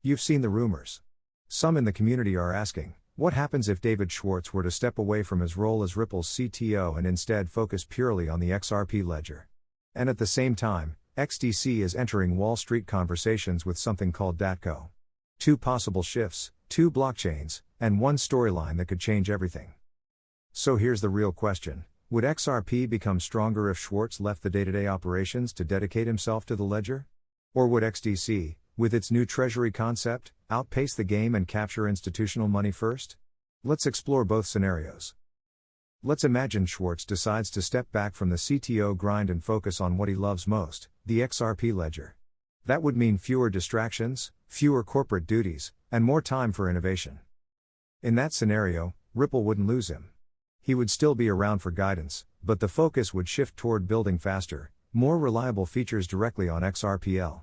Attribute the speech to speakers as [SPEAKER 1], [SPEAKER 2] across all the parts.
[SPEAKER 1] You've seen the rumors. Some in the community are asking, what happens if David Schwartz were to step away from his role as Ripple's CTO and instead focus purely on the XRP Ledger? And at the same time, XDC is entering Wall Street conversations with something called DATCO. 2 possible shifts, 2 blockchains, and 1 storyline that could change everything. So here's the real question. Would XRP become stronger if Schwartz left the day-to-day operations to dedicate himself to the ledger? Or would XDC, with its new treasury concept, outpace the game and capture institutional money first? Let's explore both scenarios. Let's imagine Schwartz decides to step back from the CTO grind and focus on what he loves most, the XRP Ledger. That would mean fewer distractions, fewer corporate duties, and more time for innovation. In that scenario, Ripple wouldn't lose him. He would still be around for guidance, but the focus would shift toward building faster, more reliable features directly on XRPL.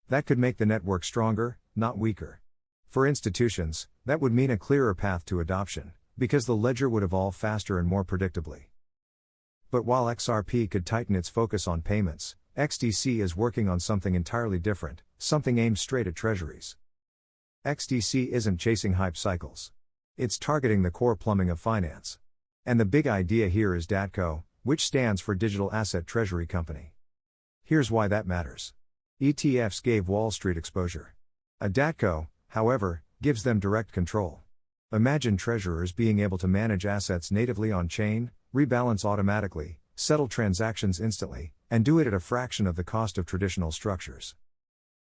[SPEAKER 1] That could make the network stronger, not weaker. For institutions, that would mean a clearer path to adoption, because the ledger would evolve faster and more predictably. But while XRP could tighten its focus on payments, XDC is working on something entirely different, something aimed straight at treasuries. XDC isn't chasing hype cycles. It's targeting the core plumbing of finance. And the big idea here is DATCO, which stands for Digital Asset Treasury Company. Here's why that matters. ETFs gave Wall Street exposure. A DATCO, however, gives them direct control. Imagine treasurers being able to manage assets natively on-chain, rebalance automatically, settle transactions instantly, and do it at a fraction of the cost of traditional structures.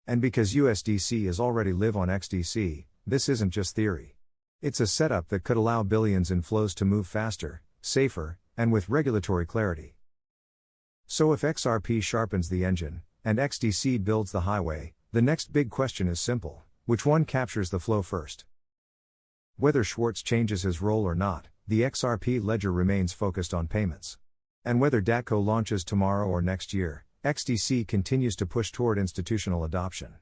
[SPEAKER 1] And because USDC is already live on XDC, this isn't just theory. It's a setup that could allow billions in flows to move faster, safer, and with regulatory clarity. So if XRP sharpens the engine, and XDC builds the highway, the next big question is simple: which one captures the flow first? Whether Schwartz changes his role or not, the XRP Ledger remains focused on payments. And whether DATCO launches tomorrow or next year, XDC continues to push toward institutional adoption.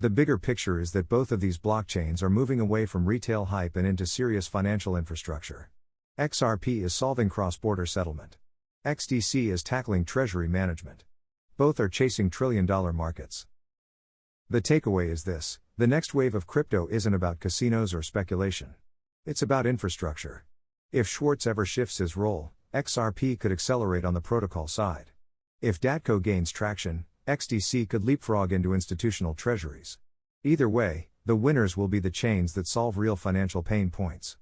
[SPEAKER 1] The bigger picture is that both of these blockchains are moving away from retail hype and into serious financial infrastructure. XRP is solving cross-border settlement. XDC is tackling treasury management. Both are chasing trillion-dollar markets. The takeaway is this: the next wave of crypto isn't about casinos or speculation. It's about infrastructure. If Schwartz ever shifts his role, XRP could accelerate on the protocol side. If DATCO gains traction, XDC could leapfrog into institutional treasuries. Either way, the winners will be the chains that solve real financial pain points.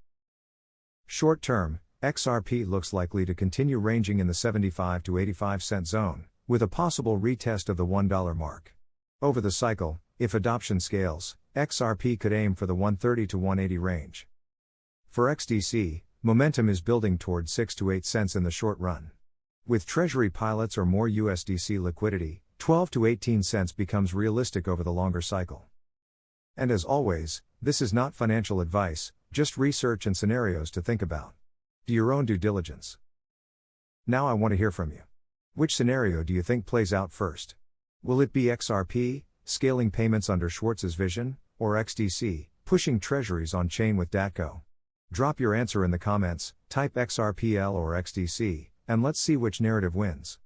[SPEAKER 1] Short term, XRP looks likely to continue ranging in the 75 to 85 cent zone, with a possible retest of the $1 mark. Over the cycle, if adoption scales, XRP could aim for the 130 to 180 range. For XDC, momentum is building toward 6 to 8 cents in the short run. With treasury pilots or more USDC liquidity, 12 to 18 cents becomes realistic over the longer cycle. And as always, this is not financial advice, just research and scenarios to think about. Do your own due diligence. Now I want to hear from you. Which scenario do you think plays out first? Will it be XRP, scaling payments under Schwartz's vision, or XDC, pushing treasuries on-chain with DATCO? Drop your answer in the comments, type XRPL or XDC, and let's see which narrative wins.